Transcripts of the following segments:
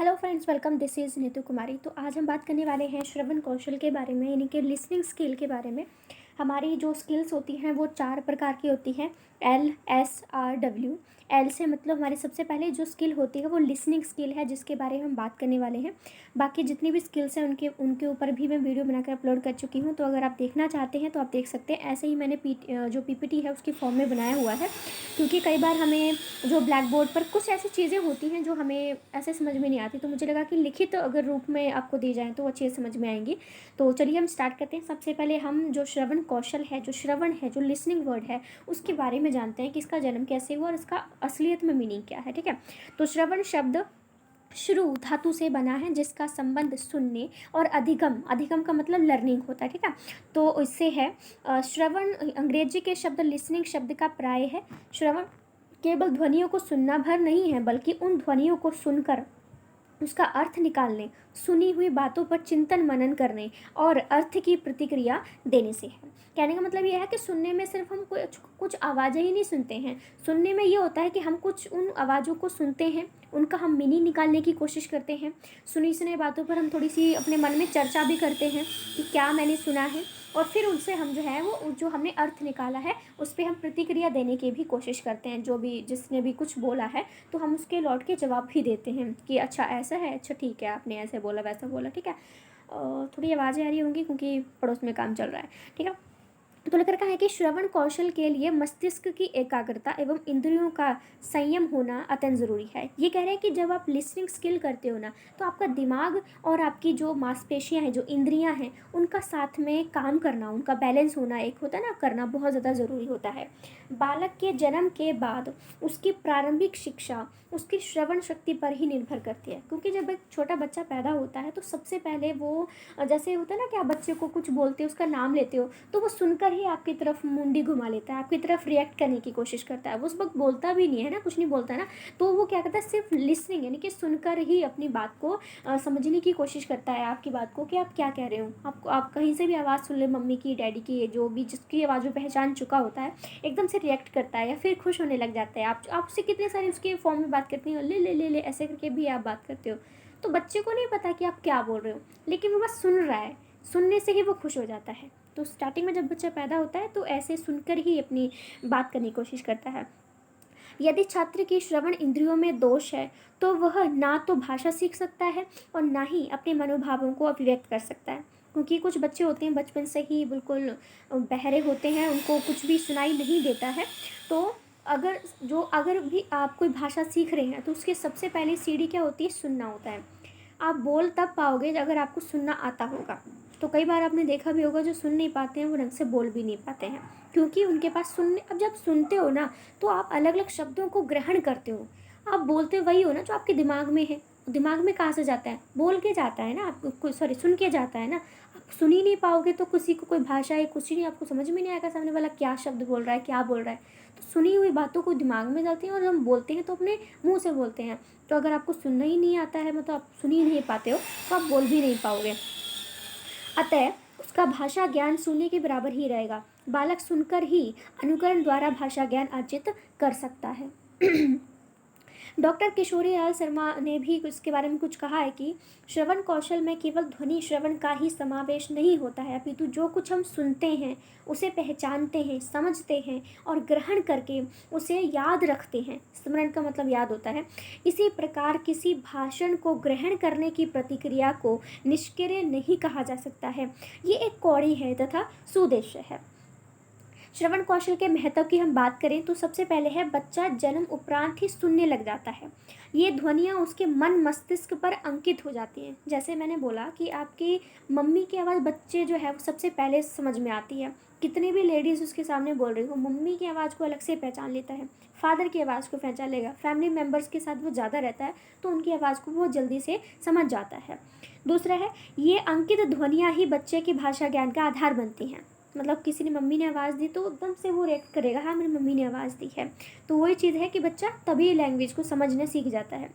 Hello friends, welcome. This is Neetu Kumari. तो आज हम बात करने वाले हैं श्रवण कौशल के बारे में, यानी कि लिसनिंग स्किल के बारे में। हमारी जो स्किल्स होती हैं वो 4 प्रकार की होती हैं। LSRW। एल से मतलब हमारी सबसे पहले जो स्किल होती है वो लिसनिंग स्किल है, जिसके बारे में हम बात करने वाले हैं। बाकी जितनी भी स्किल्स हैं उनके उनके ऊपर भी मैं वीडियो बनाकर अपलोड कर चुकी हूँ, तो अगर आप देखना चाहते हैं तो आप देख सकते हैं। ऐसे ही मैंने जो PPT है उसकी फॉर्म में बनाया हुआ है, क्योंकि कई बार हमें जो ब्लैक बोर्ड पर कुछ ऐसी चीज़ें होती हैं जो हमें ऐसे समझ में नहीं आती, तो मुझे लगा कि लिखित अगर रूप में आपको दी जाएँ तो वो अच्छे से समझ में आएंगी। तो चलिए हम स्टार्ट करते हैं। सबसे पहले हम जो श्रवण कौशल है, जो श्रवण है, जो लिसनिंग वर्ड है, उसके बारे में जानते हैं कि इसका जन्म कैसे हुआ और इसका असलियत में मीनिंग क्या है। ठीक है। तो श्रवण शब्द श्रु धातु से बना है, जिसका संबंध सुनने और अधिगम, अधिगम का मतलब लर्निंग होता है। ठीक है। तो इससे है श्रवण अंग्रेजी के शब्द लिसनिंग शब्द का प्राय है। श्रवण केवल ध्वनियों को सुनना भर नहीं है, बल्कि उन ध्वनियों को सुनकर उसका अर्थ निकालने, सुनी हुई बातों पर चिंतन मनन करने और अर्थ की प्रतिक्रिया देने से है। कहने का मतलब ये है कि सुनने में सिर्फ हम कुछ कुछ आवाज़ें ही नहीं सुनते हैं। सुनने में ये होता है कि हम कुछ उन आवाज़ों को सुनते हैं, उनका हम मीनिंग निकालने की कोशिश करते हैं। सुनी सुनी बातों पर हम थोड़ी सी अपने मन में चर्चा भी करते हैं कि क्या मैंने सुना है, और फिर उनसे हम जो है वो जो हमने अर्थ निकाला है उस पर हम प्रतिक्रिया देने की भी कोशिश करते हैं। जो भी जिसने भी कुछ बोला है तो हम उसके लौट के जवाब भी देते हैं कि अच्छा ऐसा है, अच्छा ठीक है, आपने ऐसे बोला वैसा बोला। ठीक है। थोड़ी आवाज़ें आ रही होंगी क्योंकि पड़ोस में काम चल रहा है। ठीक है। तो लेकर कहा है कि श्रवण कौशल के लिए मस्तिष्क की एकाग्रता एवं इंद्रियों का संयम होना अत्यंत ज़रूरी है। ये कह रहे हैं कि जब आप लिसनिंग स्किल करते हो ना, तो आपका दिमाग और आपकी जो मांसपेशियां हैं, जो इंद्रियां हैं, उनका साथ में काम करना, उनका बैलेंस होना, एक होता है ना, करना बहुत ज़्यादा ज़रूरी होता है। बालक के जन्म के बाद उसकी प्रारंभिक शिक्षा उसकी श्रवण शक्ति पर ही निर्भर करती है, क्योंकि जब एक छोटा बच्चा पैदा होता है तो सबसे पहले वो जैसे होता है ना कि आप बच्चे को कुछ बोलते हो, उसका नाम लेते हो, तो वो सुनकर ही आपकी तरफ मुंडी घुमा लेता है, आपकी तरफ रिएक्ट करने की कोशिश करता है। वो उस वक्त बोलता भी नहीं है ना, कुछ नहीं बोलता है ना, तो वो क्या करता है, सिर्फ लिसनिंग यानी कि सुनकर ही अपनी बात को समझने की कोशिश करता है, आपकी बात को कि आप क्या कह रहे हो। आप कहीं से भी आवाज़ सुन ले, मम्मी की, डैडी की, जो भी जिसकी आवाज़ वो पहचान चुका होता है, एकदम से रिएक्ट करता है या फिर खुश होने लग जाता है। आप उससे कितने सारे उसके फॉर्म में बात करती हो, ले ले ले ले ऐसे करके भी आप बात करते हो। तो बच्चे को नहीं पता कि आप क्या बोल रहे हो, लेकिन वो बस सुन रहा है, सुनने से ही वो खुश हो जाता है। तो स्टार्टिंग में जब बच्चा पैदा होता है तो ऐसे सुनकर ही अपनी बात करने की कोशिश करता है। यदि छात्र की श्रवण इंद्रियों में दोष है तो वह ना तो भाषा सीख सकता है और ना ही अपने मनोभावों को अभिव्यक्त कर सकता है, क्योंकि कुछ बच्चे होते हैं बचपन से ही बिल्कुल बहरे होते हैं, उनको कुछ भी सुनाई नहीं देता है। तो अगर भी आप कोई भाषा सीख रहे हैं तो उसकी सबसे पहली सीढ़ी क्या होती है, सुनना होता है। आप बोल तब पाओगे अगर आपको सुनना आता होगा। तो कई बार आपने देखा भी होगा, जो सुन नहीं पाते हैं वो ढंग से बोल भी नहीं पाते हैं, क्योंकि उनके पास सुनने, अब जब सुनते हो ना तो आप अलग अलग शब्दों को ग्रहण करते हो। आप बोलते वही हो ना जो आपके दिमाग में है। दिमाग में कहाँ से जाता है, बोल के जाता है ना, आपको सॉरी सुन के जाता है ना। आप सुन ही नहीं पाओगे तो किसी को कोई भाषा है कुछ ही नहीं, आपको समझ में नहीं आएगा सामने वाला क्या शब्द बोल रहा है, क्या बोल रहा है। तो सुनी हुई बातों को दिमाग में डालते हैं और हम बोलते हैं तो अपने मुंह से बोलते हैं। तो अगर आपको सुनना ही नहीं आता है, मतलब आप सुन ही नहीं पाते हो, तो आप बोल भी नहीं पाओगे। अतः उसका भाषा ज्ञान सुनने के बराबर ही रहेगा। बालक सुनकर ही अनुकरण द्वारा भाषा ज्ञान अर्जित कर सकता है। डॉक्टर किशोरी लाल शर्मा ने भी इसके बारे में कुछ कहा है कि श्रवण कौशल में केवल ध्वनि श्रवण का ही समावेश नहीं होता है, अपितु जो कुछ हम सुनते हैं उसे पहचानते हैं, समझते हैं और ग्रहण करके उसे याद रखते हैं। स्मरण का मतलब याद होता है। इसी प्रकार किसी भाषण को ग्रहण करने की प्रतिक्रिया को निष्क्रिय नहीं कहा जा सकता है। ये एक कौड़ी है तथा सुउद्देश्य है। श्रवण कौशल के महत्व की हम बात करें तो सबसे पहले है, बच्चा जन्म उपरांत ही सुनने लग जाता है। ये ध्वनियाँ उसके मन मस्तिष्क पर अंकित हो जाती हैं। जैसे मैंने बोला कि आपकी मम्मी की आवाज़ बच्चे जो है वो सबसे पहले समझ में आती है। कितनी भी लेडीज़ उसके सामने बोल रही हो, मम्मी की आवाज़ को अलग से पहचान लेता है, फादर की आवाज़ को पहचान लेगा, फैमिली मेम्बर्स के साथ वो ज़्यादा रहता है तो उनकी आवाज़ को बहुत जल्दी से समझ जाता है। दूसरा है, ये अंकित ध्वनियाँ ही बच्चे की भाषा ज्ञान का आधार बनती हैं। मतलब किसी ने मम्मी ने आवाज़ दी तो एकदम से वो रिएक्ट करेगा, हाँ मेरी मम्मी ने आवाज़ दी है। तो वही चीज़ है कि बच्चा तभी लैंग्वेज को समझने सीख जाता है।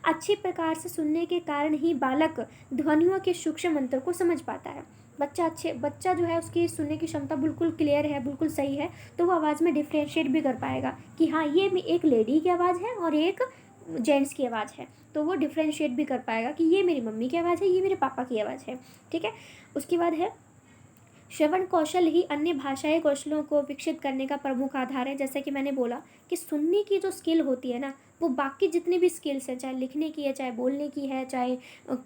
अच्छी प्रकार से सुनने के कारण ही बालक ध्वनियों के सूक्ष्म अंतर को समझ पाता है। बच्चा जो है उसकी सुनने की क्षमता बिल्कुल क्लियर है, बिल्कुल सही है, तो वो आवाज़ में डिफ्रेंशिएट भी कर पाएगा कि हाँ ये एक लेडी की आवाज़ है और एक जेंट्स की आवाज़ है तो वो डिफ्रेंशिएट भी कर पाएगा कि ये मेरी मम्मी की आवाज़ है, ये मेरे पापा की आवाज़ है। ठीक है। उसके बाद है श्रवण कौशल ही अन्य भाषाई कौशलों को विकसित करने का प्रमुख आधार है। जैसे कि मैंने बोला कि सुनने की जो स्किल होती है ना, वो बाकी जितनी भी स्किल्स हैं, चाहे लिखने की है, चाहे बोलने की है, चाहे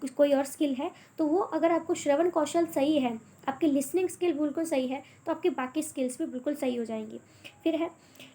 कोई और स्किल है, तो वो अगर आपको श्रवण कौशल सही है, आपकी लिसनिंग स्किल बिल्कुल सही है, तो आपकी बाकी स्किल्स भी बिल्कुल सही हो जाएंगी। फिर है,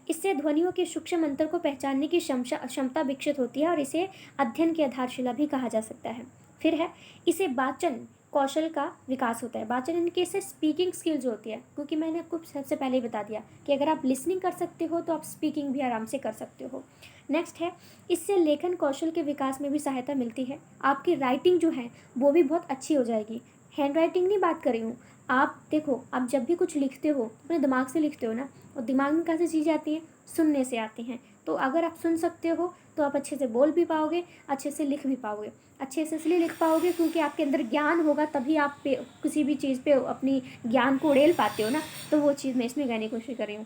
इससे ध्वनियों के सूक्ष्म अंतर को पहचानने की क्षमता विकसित होती है और इसे अध्ययन की आधारशिला भी कहा जा सकता है। फिर है, इसे वाचन कौशल का विकास होता है। वाचन इनके से स्पीकिंग स्किल्स होती है, क्योंकि मैंने आपको सबसे पहले ही बता दिया कि अगर आप लिसनिंग कर सकते हो तो आप स्पीकिंग भी आराम से कर सकते हो। नेक्स्ट है, इससे लेखन कौशल के विकास में भी सहायता मिलती है। आपकी राइटिंग जो है वो भी बहुत अच्छी हो जाएगी। हैंड राइटिंग नहीं बात कर रही हूँ, आप देखो, आप जब भी कुछ लिखते हो अपने दिमाग से लिखते हो ना, और दिमाग में कैसे चीज़ें आती हैं, सुनने से आती हैं। तो अगर आप सुन सकते हो तो आप अच्छे से बोल भी पाओगे, अच्छे से लिख भी पाओगे। अच्छे से इसलिए लिख पाओगे क्योंकि आपके अंदर ज्ञान होगा, तभी आप किसी भी चीज़ पे अपनी ज्ञान को उड़ेल पाते हो ना। तो वो चीज़ मैं इसमें कहने की कोशिश कर रही हूँ।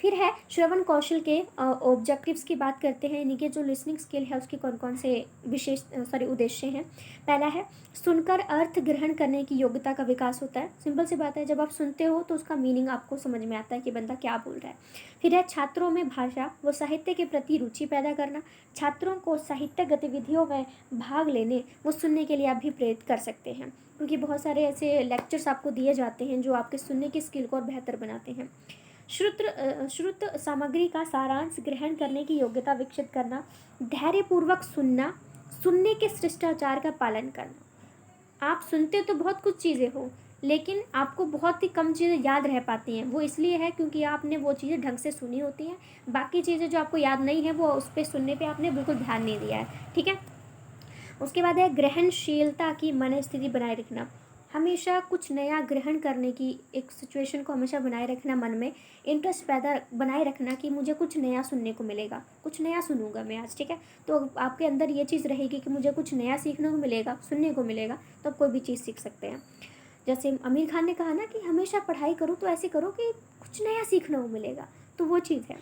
फिर है, श्रवण कौशल के ऑब्जेक्टिव्स की बात करते हैं, यानी कि जो लिसनिंग स्किल है उसके कौन कौन से विशेष उद्देश्य हैं। पहला है, सुनकर अर्थ ग्रहण करने की योग्यता का विकास होता है। सिंपल सी बात है, जब आप सुनते हो तो उसका मीनिंग आपको समझ में आता है कि बंदा क्या बोल रहा है। फिर है, छात्रों में भाषा व साहित्य के प्रति रुचि पैदा करना। छात्रों को साहित्य गतिविधियों में भाग लेने व सुनने के लिए आप भी प्रेरित कर सकते हैं, क्योंकि बहुत सारे ऐसे लेक्चर्स आपको दिए जाते हैं जो आपके सुनने की स्किल को और बेहतर बनाते हैं। श्रुत सामग्री का सारांश ग्रहण करने की योग्यता विकसित करना। धैर्यपूर्वक सुनना, सुनने के शिष्टाचार का पालन करना। आप सुनते तो बहुत कुछ चीज़ें हो, लेकिन आपको बहुत ही कम चीज़ें याद रह पाती हैं। वो इसलिए है क्योंकि आपने वो चीज़ें ढंग से सुनी होती हैं। बाकी चीज़ें जो आपको याद नहीं है वो उस पर सुनने पे आपने बिल्कुल ध्यान नहीं दिया है। ठीक है। उसके बाद है, ग्रहणशीलता की मन स्थिति बनाए रखना। हमेशा कुछ नया ग्रहण करने की एक सिचुएशन को हमेशा बनाए रखना, मन में इंटरेस्ट पैदा बनाए रखना कि मुझे कुछ नया सुनने को मिलेगा, कुछ नया सुनूंगा मैं आज। ठीक है। तो आपके अंदर ये चीज़ रहेगी कि मुझे कुछ नया सीखने को मिलेगा, सुनने को मिलेगा, तो आप कोई भी चीज़ सीख सकते हैं। जैसे आमिर खान ने कहा ना कि हमेशा पढ़ाई करो तो ऐसे करो कि कुछ नया सीखने को मिलेगा, तो वो चीज़ है।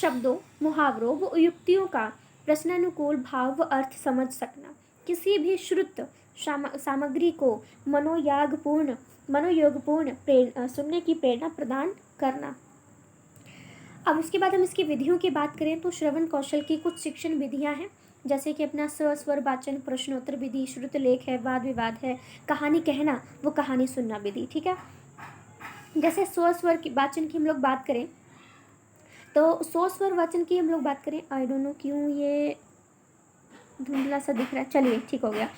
शब्दों, मुहावरों व युक्तियों का प्रश्नानुकूल भाव व अर्थ समझ सकना। किसी भी श्रुत सामग्री को मनोयोगपूर्ण सुनने की प्रेरणा प्रदान करना। अब उसके बाद हम इसकी विधियों की बात करें तो श्रवण कौशल की कुछ शिक्षण विधियां हैं, जैसे कि अपना स्वर वाचन, प्रश्नोत्तर विधि, श्रुत लेख है, वाद विवाद है, कहानी कहना वो कहानी सुनना विधि। ठीक है। जैसे स्वर की वाचन की हम लोग बात करें तो स्वर वाचन की हम लोग बात करें, आई डोंट नो क्यों ये धुंधला सा दिख रहा है, चलिए ठीक हो गया।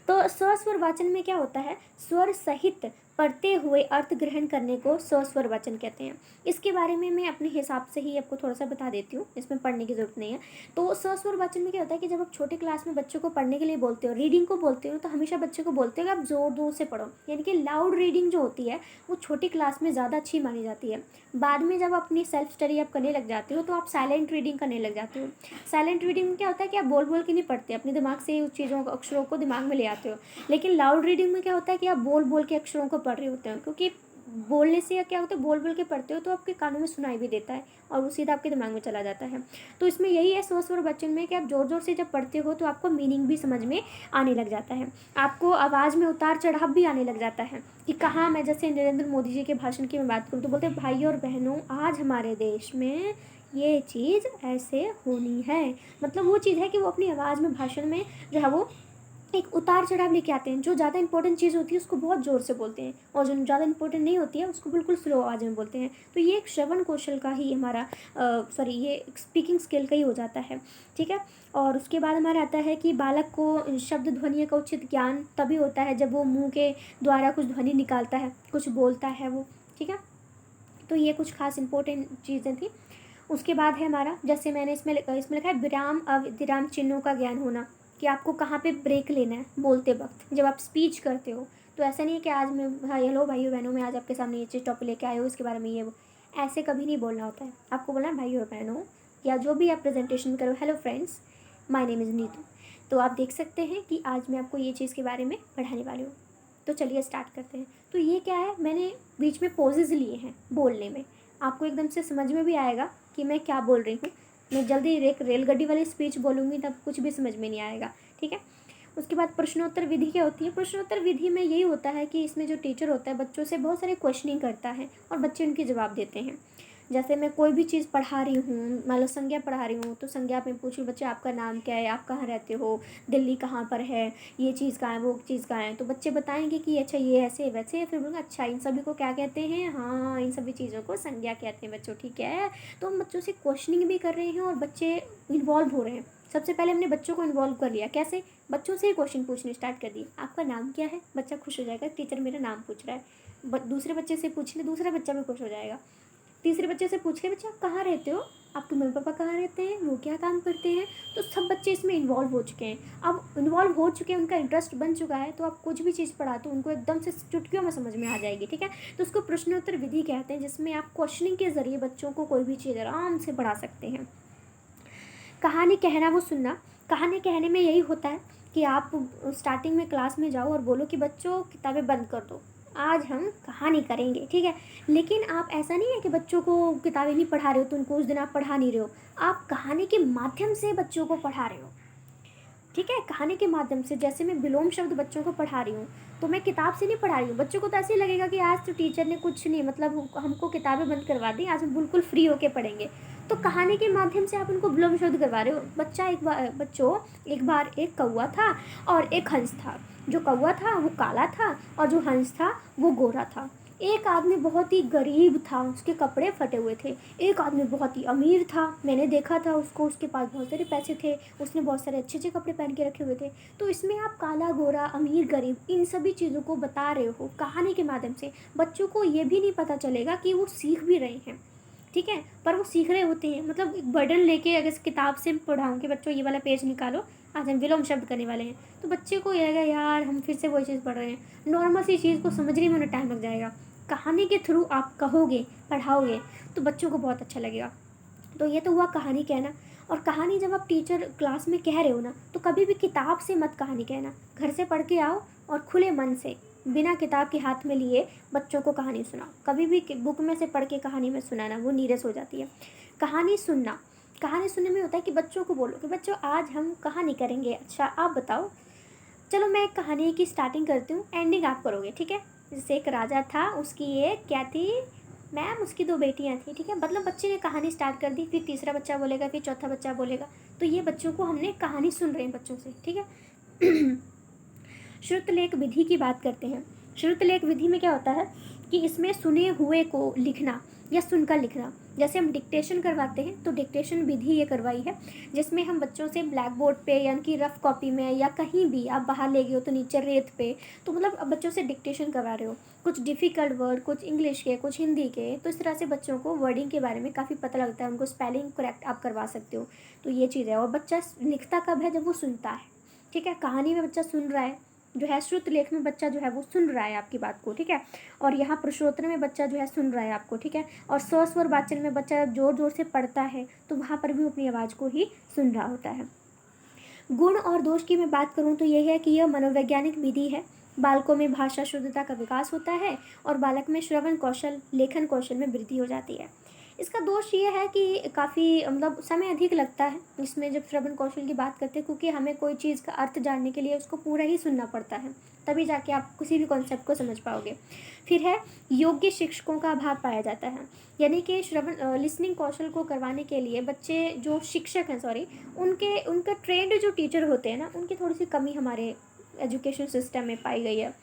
तो स्वर वाचन में क्या होता है, स्वर सहित पढ़ते हुए अर्थ ग्रहण करने को स्वर वाचन कहते हैं। इसके बारे में मैं अपने हिसाब से ही आपको थोड़ा सा बता देती हूँ, इसमें पढ़ने की जरूरत नहीं है। तो स्वर वाचन में क्या होता है कि जब आप छोटे क्लास में बच्चों को पढ़ने के लिए बोलते हो, रीडिंग को बोलते हो, तो हमेशा बच्चे को बोलते हो कि आप जोर जोर से पढ़ो, यानी कि लाउड रीडिंग जो होती है वो छोटी क्लास में ज़्यादा अच्छी मानी जाती है। बाद में जब अपनी सेल्फ स्टडी आप करने लग जाते हो तो आप साइलेंट रीडिंग करने लग जाते हो। साइलेंट रीडिंग में क्या होता है कि आप बोल बोल के नहीं पढ़ते, अपने दिमाग से उस चीज़ों को, अक्षरों को दिमाग में ले आते हो। लेकिन लाउड रीडिंग में क्या होता है कि आप बोल बोल के अक्षरों को पढ़ रहे होते हो, क्योंकि बोलने से क्या होता है, बोल बोल के पढ़ते हो तो आपके कानों में सुनाई भी देता है और वो सीधा आपके दिमाग में चला जाता है। तो इसमें यही है स्वर वाचन में कि आप जोर जोर से जब पढ़ते हो तो आपको मीनिंग भी समझ में आने लग जाता है, आपको आवाज़ में उतार चढ़ाव भी आने लग जाता है कि कहाँ। मैं जैसे नरेंद्र मोदी जी के भाषण की मैं बात करूँ तो बोलते हैं, भाई और बहनों आज हमारे देश में ये चीज़ ऐसे होनी है। मतलब वो चीज़ है कि वो अपनी आवाज़ में, भाषण में जो है वो एक उतार चढ़ाव लेके आते हैं। जो ज़्यादा इंपॉर्टेंट चीज़ होती है उसको बहुत ज़ोर से बोलते हैं, और जो ज़्यादा इंपॉर्टेंट नहीं होती है उसको बिल्कुल स्लो आवाज़ में बोलते हैं। तो ये एक श्रवण कौशल का ही हमारा ये स्पीकिंग स्किल का ही हो जाता है। ठीक है। और उसके बाद हमारा आता है कि बालक को शब्द ध्वनि का उचित ज्ञान तभी होता है जब वो मुँह के द्वारा कुछ ध्वनि निकालता है, कुछ बोलता है वो। ठीक है। तो ये कुछ खास इंपॉर्टेंट चीज़ें थी। उसके बाद है हमारा, जैसे मैंने इसमें लिखा है, विराम अविराम चिन्हों का ज्ञान होना, कि आपको कहाँ पे ब्रेक लेना है बोलते वक्त जब आप स्पीच करते हो। तो ऐसा नहीं है कि आज मैं, हाँ हेलो भाइयों बहनों, मैं आज आपके सामने ये चीज़ टॉपिक लेके आए हो, इसके बारे में ये वो, ऐसे कभी नहीं बोलना होता है। आपको बोलना है भाइयों और बहनों, या जो भी आप प्रेजेंटेशन करो, hello friends, my name is Neetu. तो आप देख सकते हैं कि आज मैं आपको ये चीज़ के बारे में पढ़ाने वाली हूँ। तो चलिए स्टार्ट करते हैं। तो ये क्या है, मैंने बीच में पॉजेज़ लिए हैं बोलने में, आपको एकदम से समझ में भी आएगा कि मैं क्या बोल रही हूँ। मैं जल्दी एक रेलगाड़ी वाली स्पीच बोलूँगी तब कुछ भी समझ में नहीं आएगा, ठीक है। उसके बाद प्रश्नोत्तर विधि क्या होती है? प्रश्नोत्तर विधि में यही होता है कि इसमें जो टीचर होता है बच्चों से बहुत सारे क्वेश्चनिंग करता है और बच्चे उनके जवाब देते हैं। जैसे मैं कोई भी चीज़ पढ़ा रही हूँ, मान लो संज्ञा पढ़ा रही हूँ, तो संज्ञा में पूछूँ बच्चे आपका नाम क्या है, आप कहाँ रहते हो, दिल्ली कहाँ पर है, ये चीज़ कहाँ है, वो चीज़ कहाँ है, तो बच्चे बताएंगे कि अच्छा ये ऐसे वैसे, फिर बोलेंगे अच्छा इन सभी को क्या कहते हैं, हाँ इन सभी चीज़ों को संज्ञा कहते हैं बच्चों, ठीक है। तो हम बच्चों से क्वेश्चनिंग भी कर रहे हैं और बच्चे इन्वॉल्व हो रहे हैं। सबसे पहले हमने बच्चों को इन्वॉल्व कर लिया, कैसे? बच्चों से ही क्वेश्चन पूछने स्टार्ट कर दिए, आपका नाम क्या है, बच्चा खुश हो जाएगा, टीचर मेरा नाम पूछ रहा है। दूसरे बच्चे से पूछ ले, दूसरा बच्चा भी खुश हो जाएगा। तीसरे बच्चे से पूछ ले, बच्चा आप कहाँ रहते हो, आपके मम्मी पापा कहाँ रहते हैं, वो क्या काम करते हैं। तो सब बच्चे इसमें इन्वॉल्व हो चुके हैं, अब इन्वॉल्व हो चुके हैं, उनका इंटरेस्ट बन चुका है, तो आप कुछ भी चीज़ पढ़ाते हो उनको एकदम से चुटकियों में समझ में आ जाएगी, ठीक है। तो उसको प्रश्नोत्तर विधि कहते हैं, जिसमें आप क्वेश्चनिंग के ज़रिए बच्चों को कोई भी चीज़ आराम से पढ़ा सकते हैं। कहानी कहना वो सुनना, कहानी कहने में यही होता है कि आप स्टार्टिंग में क्लास में जाओ और बोलो कि बच्चों किताबें बंद कर दो, आज हम कहानी करेंगे, ठीक है। लेकिन आप ऐसा नहीं है कि बच्चों को किताबें नहीं पढ़ा रहे हो तो उनको उस दिन आप पढ़ा नहीं रहे हो, आप कहानी के माध्यम से बच्चों को पढ़ा रहे हो, ठीक है। कहानी के माध्यम से, जैसे मैं विलोम शब्द बच्चों को पढ़ा रही हूँ तो मैं किताब से नहीं पढ़ा रही हूँ, बच्चों को तो ऐसे ही लगेगा कि आज तो टीचर ने कुछ नहीं, मतलब हमको किताबें बंद करवा दी, आज हम बिल्कुल फ्री होके पढ़ेंगे। तो कहानी के माध्यम से आप उनको विलोम शब्द करवा रहे हो। बच्चों एक बार एक कौवा था और एक हंस था। जो कौवा था वो काला था और जो हंस था वो गोरा था। एक आदमी बहुत ही गरीब था, उसके कपड़े फटे हुए थे। एक आदमी बहुत ही अमीर था, मैंने देखा था उसको, उसके पास बहुत सारे पैसे थे, उसने बहुत सारे अच्छे अच्छे कपड़े पहन के रखे हुए थे। तो इसमें आप काला गोरा अमीर गरीब इन सभी चीज़ों को बता रहे हो कहानी के माध्यम से। बच्चों को ये भी नहीं पता चलेगा कि वो सीख भी रहे हैं, ठीक है, पर वो सीख रहे होते हैं। मतलब एक बर्डन लेके अगर इस किताब से पढ़ाऊँ कि बच्चों ये वाला पेज निकालो, आज हम विलोम शब्द करने वाले हैं, तो बच्चे को ये लगेगा यार हम फिर से वही चीज़ पढ़ रहे हैं, नॉर्मल सी चीज़ को समझने में उन्हें टाइम लग जाएगा। कहानी के थ्रू आप कहोगे, पढ़ाओगे तो बच्चों को बहुत अच्छा लगेगा। तो ये तो हुआ कहानी कहना। और कहानी जब आप टीचर क्लास में कह रहे हो ना, तो कभी भी किताब से मत कहानी कहना, घर से पढ़ के आओ और खुले मन से बिना किताब के हाथ में लिए बच्चों को कहानी सुनाओ। कभी भी बुक में से पढ़ के कहानी में सुनाना, वो नीरस हो जाती है। कहानी सुनना, कहानी सुनने में होता है कि बच्चों को बोलो कि बच्चों आज हम कहानी करेंगे, अच्छा आप बताओ, चलो मैं एक कहानी की स्टार्टिंग करती हूँ, एंडिंग आप करोगे, ठीक है। जैसे एक राजा था, उसकी एक क्या थी मैम, उसकी दो बेटियाँ थी, ठीक है। मतलब बच्चे ने कहानी स्टार्ट कर दी, फिर तीसरा बच्चा बोलेगा, फिर चौथा बच्चा बोलेगा। तो ये बच्चों को हमने कहानी सुन रहे हैं बच्चों से, ठीक है। श्रुतलेख विधि की बात करते हैं। श्रुतलेख विधि में क्या होता है कि इसमें सुने हुए को लिखना या सुनकर लिखना। जैसे हम डिक्टेशन करवाते हैं तो डिक्टेशन विधि ये करवाई है, जिसमें हम बच्चों से ब्लैक बोर्ड पे यानी कि रफ कॉपी में या कहीं भी आप बाहर ले गए हो तो नीचे रेत पे, तो मतलब अब बच्चों से डिक्टेशन करवा रहे हो, कुछ डिफ़िकल्ट वर्ड, कुछ इंग्लिश के, कुछ हिंदी के, तो इस तरह से बच्चों को वर्डिंग के बारे में काफ़ी पता लगता है, उनको स्पेलिंग करेक्ट आप करवा सकते हो। तो ये चीज़ है। और बच्चा लिखता कब है? जब वो सुनता है, ठीक है। कहानी में बच्चा सुन रहा है, जो है श्रुत लेख में बच्चा जो है वो सुन रहा है आपकी बात को, ठीक है। और यहाँ प्रश्नोत्तर में बच्चा जो है सुन रहा है आपको, ठीक है। और सस्वर वाचन में बच्चा जोर जोर से पढ़ता है तो वहाँ पर भी अपनी आवाज़ को ही सुन रहा होता है। गुण और दोष की मैं बात करूँ तो यह है कि यह मनोवैज्ञानिक विधि है। बालकों में भाषा शुद्धता का विकास होता है और बालक में श्रवण कौशल, लेखन कौशल में वृद्धि हो जाती है। इसका दोष ये है कि काफ़ी मतलब समय अधिक लगता है इसमें जब श्रवण कौशल की बात करते हैं, क्योंकि हमें कोई चीज़ का अर्थ जानने के लिए उसको पूरा ही सुनना पड़ता है, तभी जाके आप किसी भी कॉन्सेप्ट को समझ पाओगे। फिर है योग्य शिक्षकों का अभाव पाया जाता है, यानी कि श्रवण लिसनिंग कौशल को करवाने के लिए बच्चे जो शिक्षक हैं उनका ट्रेंड जो टीचर होते हैं ना, उनकी थोड़ी सी कमी हमारे एजुकेशन सिस्टम में पाई गई है।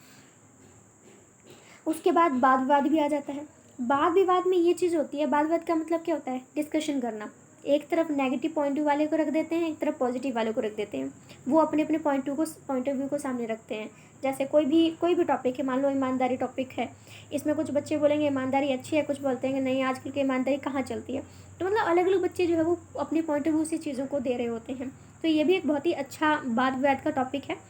उसके बाद वाद विवाद भी आ जाता है। वाद विवाद में ये चीज़ होती है, वाद विवाद का मतलब क्या होता है? डिस्कशन करना। एक तरफ नेगेटिव पॉइंट व्यू वाले को रख देते हैं, एक तरफ पॉजिटिव वाले को रख देते हैं। वो अपने अपने पॉइंट ऑफ व्यू को सामने रखते हैं। जैसे कोई भी टॉपिक है, मान लो ईमानदारी टॉपिक है, इसमें कुछ बच्चे बोलेंगे ईमानदारी अच्छी है, कुछ बोलते हैं कि नहीं आजकल की ईमानदारी कहाँ चलती है। तो मतलब अलग अलग बच्चे जो है वो अपने पॉइंट ऑफ व्यू से चीज़ों को दे रहे होते हैं। तो ये भी एक बहुत ही अच्छा वाद विवाद का टॉपिक है।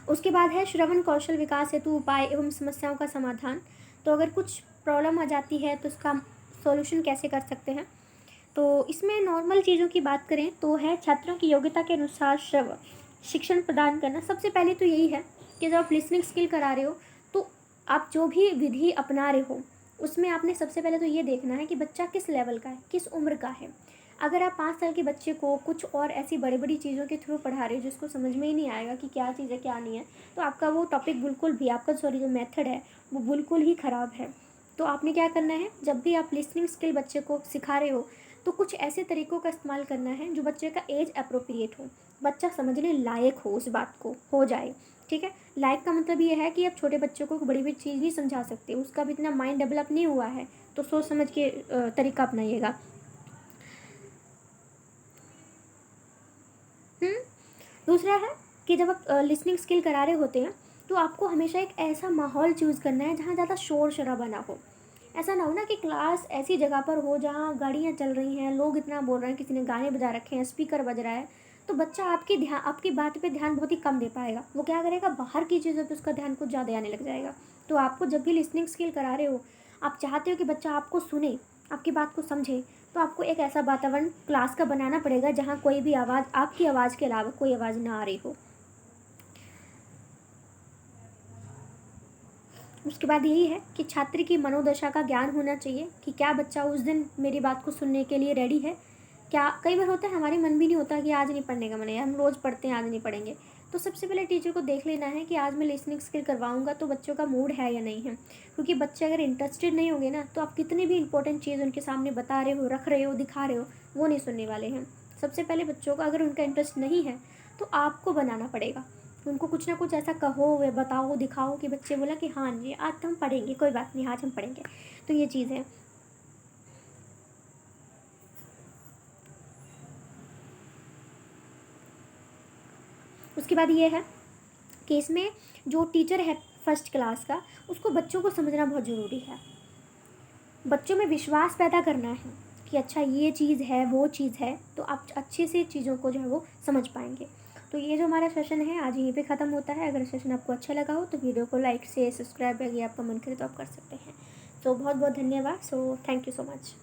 उसके बाद है श्रवण कौशल विकास हेतु उपाय एवं समस्याओं का समाधान। तो अगर कुछ प्रॉब्लम आ जाती है तो उसका सॉल्यूशन कैसे कर सकते हैं? तो इसमें नॉर्मल चीज़ों की बात करें तो है छात्रों की योग्यता के अनुसार शिक्षण प्रदान करना। सबसे पहले तो यही है कि जब आप लिसनिंग स्किल करा रहे हो तो आप जो भी विधि अपना रहे हो उसमें आपने सबसे पहले तो ये देखना है कि बच्चा किस लेवल का है, किस उम्र का है। अगर आप 5 साल के बच्चे को कुछ और ऐसी बड़ी-बड़ी चीज़ों के थ्रू पढ़ा रहे हो जिसको समझ में ही नहीं आएगा कि क्या चीज़ है, क्या नहीं है, तो आपका वो टॉपिक बिल्कुल भी, आपका सॉरी जो मेथड है, वो बिल्कुल ही ख़राब है। तो आपने क्या करना है, जब भी आप लिसनिंग स्किल बच्चे को सिखा रहे हो, तो कुछ ऐसे तरीकों का इस्तेमाल करना है जो बच्चे का एज एप्रोप्रिएट हो, बच्चा समझने लायक हो, उस बात को हो जाए, ठीक है। लायक का मतलब ये है कि आप छोटे बच्चों को बड़ी बड़ी चीज़ नहीं समझा सकते, उसका भी इतना माइंड डेवलप नहीं हुआ है, तो सोच समझ के तरीका अपनाइएगा। दूसरा है कि जब आप लिसनिंग स्किल करा रहे होते हैं, तो आपको हमेशा एक ऐसा माहौल चूज़ करना है जहाँ ज़्यादा शोर शराबा ना हो। ऐसा ना हो ना कि क्लास ऐसी जगह पर हो जहाँ गाड़ियाँ चल रही हैं, लोग इतना बोल रहे हैं, किसी ने गाने बजा रखे हैं, स्पीकर बज रहा है, तो बच्चा आपकी बात पे ध्यान बहुत ही कम दे पाएगा। वो क्या करेगा, बाहर की चीज़ों पे उसका ध्यान कुछ ज़्यादा आने लग जाएगा। तो आपको जब भी लिसनिंग स्किल करा रहे हो, आप चाहते हो कि बच्चा आपको सुने, आपकी बात को समझे, तो आपको एक ऐसा वातावरण क्लास का बनाना पड़ेगा जहाँ कोई भी आवाज़, आपकी आवाज़ के अलावा कोई आवाज़ ना आ रही हो। उसके बाद यही है कि छात्र की मनोदशा का ज्ञान होना चाहिए कि क्या बच्चा उस दिन मेरी बात को सुनने के लिए रेडी है। क्या कई बार होता है हमारे मन भी नहीं होता कि आज नहीं पढ़ने का मन है, हम रोज़ पढ़ते हैं, आज नहीं पढ़ेंगे। तो सबसे पहले टीचर को देख लेना है कि आज मैं लिसनिंग स्किल करवाऊंगा तो बच्चों का मूड है या नहीं है। क्योंकि बच्चे अगर इंटरेस्टेड नहीं होंगे ना, तो आप कितनी भी इंपॉर्टेंट चीज़ उनके सामने बता रहे हो, रख रहे हो, दिखा रहे हो, वो नहीं सुनने वाले हैं। सबसे पहले बच्चों का अगर उनका इंटरेस्ट नहीं है, तो आपको बनाना पड़ेगा। उनको कुछ ना कुछ ऐसा कहो या बताओ, दिखाओ कि बच्चे बोला कि हाँ जी आज तो हम पढ़ेंगे, कोई बात नहीं, आज हम पढ़ेंगे। तो ये चीज़ है। उसके बाद ये है कि इसमें जो टीचर है फर्स्ट क्लास का, उसको बच्चों को समझना बहुत ज़रूरी है। बच्चों में विश्वास पैदा करना है कि अच्छा ये चीज़ है, वो चीज़ है, तो आप अच्छे से चीज़ों को जो है वो समझ पाएंगे। तो ये जो हमारा सेशन है आज यहीं पे ख़त्म होता है। अगर सेशन आपको अच्छा लगा हो तो वीडियो को लाइक से सब्सक्राइब, अगर आपका मन करे तो आप कर सकते हैं। तो बहुत बहुत धन्यवाद। So thank you so much.